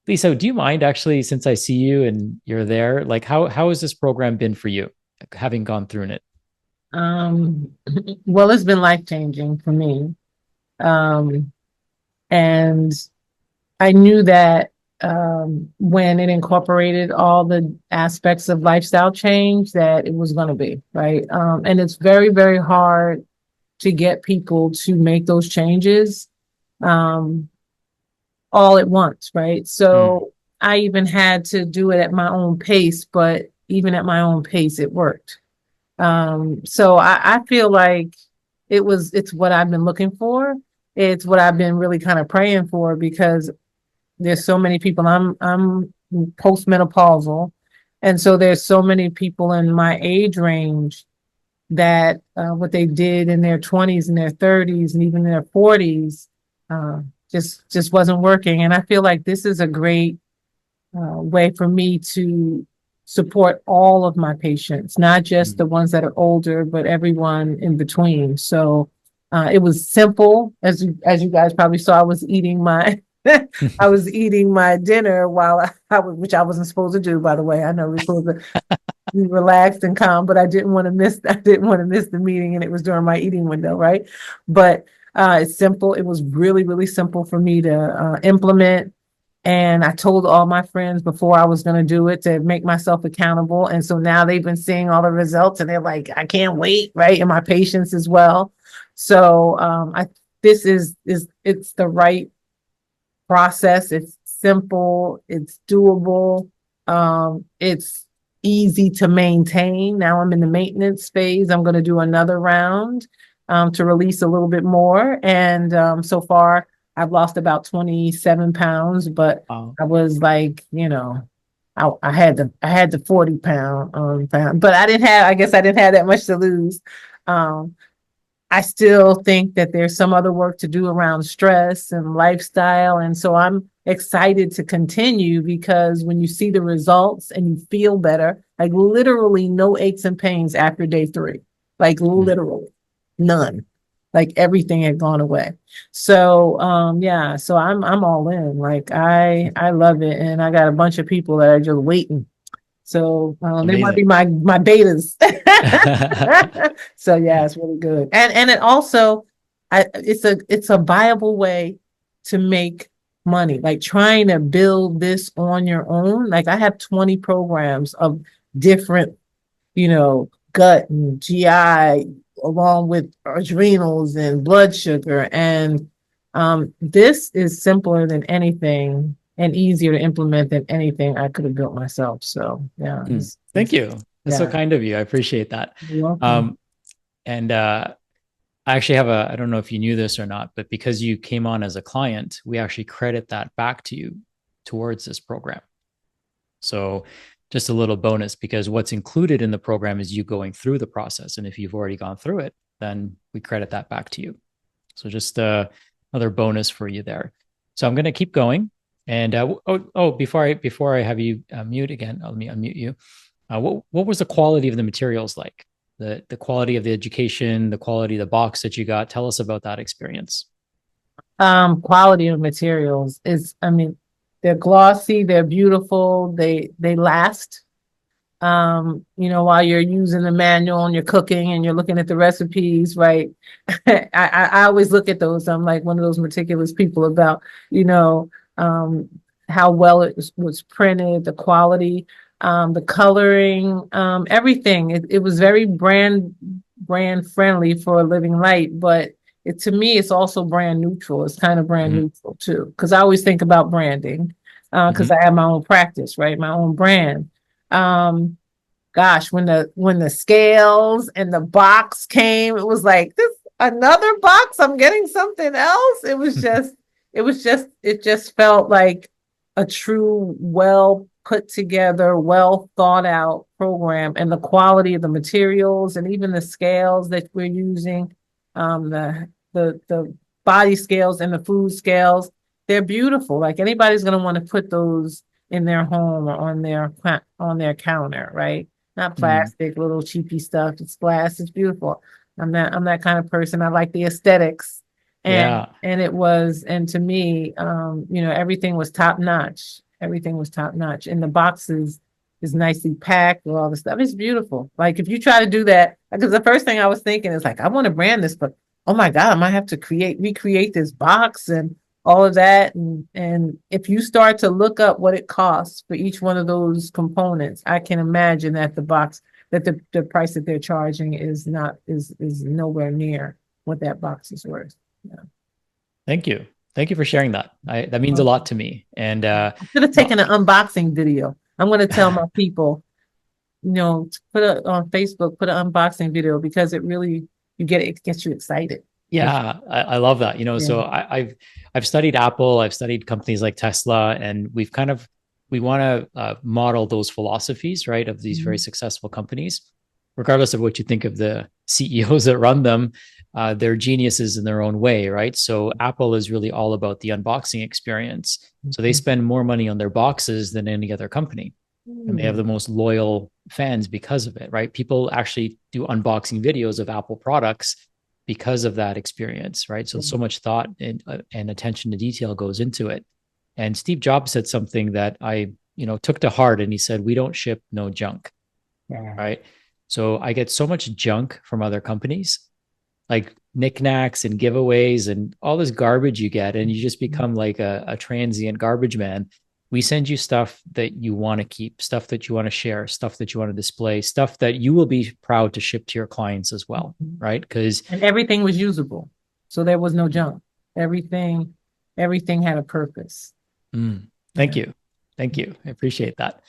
Lisa, do you mind actually, since I see you and you're there, like how has this program been for you, having gone through it? Um, well, it's been life changing for me. Um, and I knew that when it incorporated all the aspects of lifestyle change, that it was going to be, right? And it's very, very hard to get people to make those changes um, all at once, right? Mm, So I even had to do it at my own pace, but even at my own pace, it worked. So I feel like it's what I've been looking for. It's what I've been really kind of praying for because there's so many people. I'm postmenopausal, and so there's so many people in my age range that what they did in their 20s and their 30s and even their 40s uh, just wasn't working. And I feel like this is a great way for me to support all of my patients, not just mm. the ones that are older, but everyone in between. So it was simple, as you guys probably saw. I was eating my I was eating my dinner while which I wasn't supposed to do, by the way. I know we're supposed to be relaxed and calm, but I didn't want to miss the meeting, and it was during my eating window, right? But it's simple. It was really, really simple for me to implement. And I told all my friends before I was going to do it to make myself accountable. And so now they've been seeing all the results and they're like, I can't wait, right? And my patients as well. So I this is it's the right process. It's simple, it's doable, it's easy to maintain. Now I'm in the maintenance phase. I'm going to do another round to release a little bit more. And so far, I've lost about 27 pounds, but Wow. I was like, I had the 40 pound, but I guess I didn't have that much to lose. Um, I still think that there's some other work to do around stress and lifestyle. And so I'm excited to continue because when you see the results and you feel better, like literally no aches and pains after day 3, like Mm. literally none, like everything had gone away. So, yeah, so I'm all in. Like I love it. And I got a bunch of people that are just waiting. So they might be Amazing. my betas. So yeah, it's really good. And it also it's a viable way to make money. Like trying to build this on your own. Like I have 20 programs of different, gut and GI along with adrenals and blood sugar. And this is simpler than anything and easier to implement than anything I could have built myself. So yeah, Mm. Thank you. That's so yeah, kind of you. I appreciate that. you're welcome. Um, and I actually have I don't know if you knew this or not, but because you came on as a client, we actually credit that back to you towards this program. So just a little bonus because what's included in the program is you going through the process. And if you've already gone through it, then we credit that back to you. So just another bonus for you there. So I'm going to keep going. And before I have you mute again, let me unmute you. What was the quality of the materials like? The quality of the education, the quality of the box that you got. Tell us about that experience. Quality of materials is, I mean, they're glossy, they're beautiful, they last. While you're using the manual and you're cooking and you're looking at the recipes, right? I always look at those. I'm like one of those meticulous people about, you know, um, how well was printed, the quality, the coloring, everything. It was very brand friendly for a living light, but to me, it's also brand neutral. It's kind of brand Mm-hmm. neutral too, because I always think about branding, because Mm-hmm. I have my own practice, right? My own brand. Um, Gosh, when the scales and the box came, it was like this another box. I'm getting something else. It just felt like a true, well put together, well thought out program, and the quality of the materials and even the scales that we're using, the body scales and the food scales, they're beautiful. Like anybody's gonna want to put those in their home or on their counter, right? Not Mm-hmm. plastic, little cheapy stuff. It's glass. It's beautiful. I'm that kind of person. I like the aesthetics. And Yeah. and it was, and to me, everything was top notch. Everything was top notch. And the boxes is nicely packed with all the stuff. It's beautiful. Like if you try to do that, because the first thing I was thinking is like, I want to brand this, but oh my God, I might have to recreate this box and all of that. And if you start to look up what it costs for each one of those components, I can imagine that the price that they're charging is nowhere near what that box is worth. Yeah. Thank you. Thank you for sharing that. That means a lot to me. And I should have taken an unboxing video. I'm going to tell my people, to put on Facebook, put an unboxing video because it gets you excited. yeah, I love that. Yeah. So I've studied Apple, I've studied companies like Tesla, and we want to model those philosophies, right, of these very Mhm. successful companies, regardless of what you think of the CEOs that run them. They're geniuses in their own way, right? So Apple is really all about the unboxing experience. So they spend more money on their boxes than any other company, and they have the Mhm. most loyal fans because of it, right? People actually do unboxing videos of Apple products because of that experience, right? So much thought and attention to detail goes into it. And Steve Jobs said something that I, took to heart, and he said, "We don't ship no junk," Yeah. right? So I get so much junk from other companies, like knickknacks and giveaways and all this garbage you get, and you just become like a transient garbage man. We send you stuff that you want to keep, stuff that you want to share, stuff that you want to display, stuff that you will be proud to ship to your clients as well, Mhm. right? Because And everything was usable. So there was no junk. Everything, everything had a purpose. thank Yeah. you. Thank you. I appreciate that.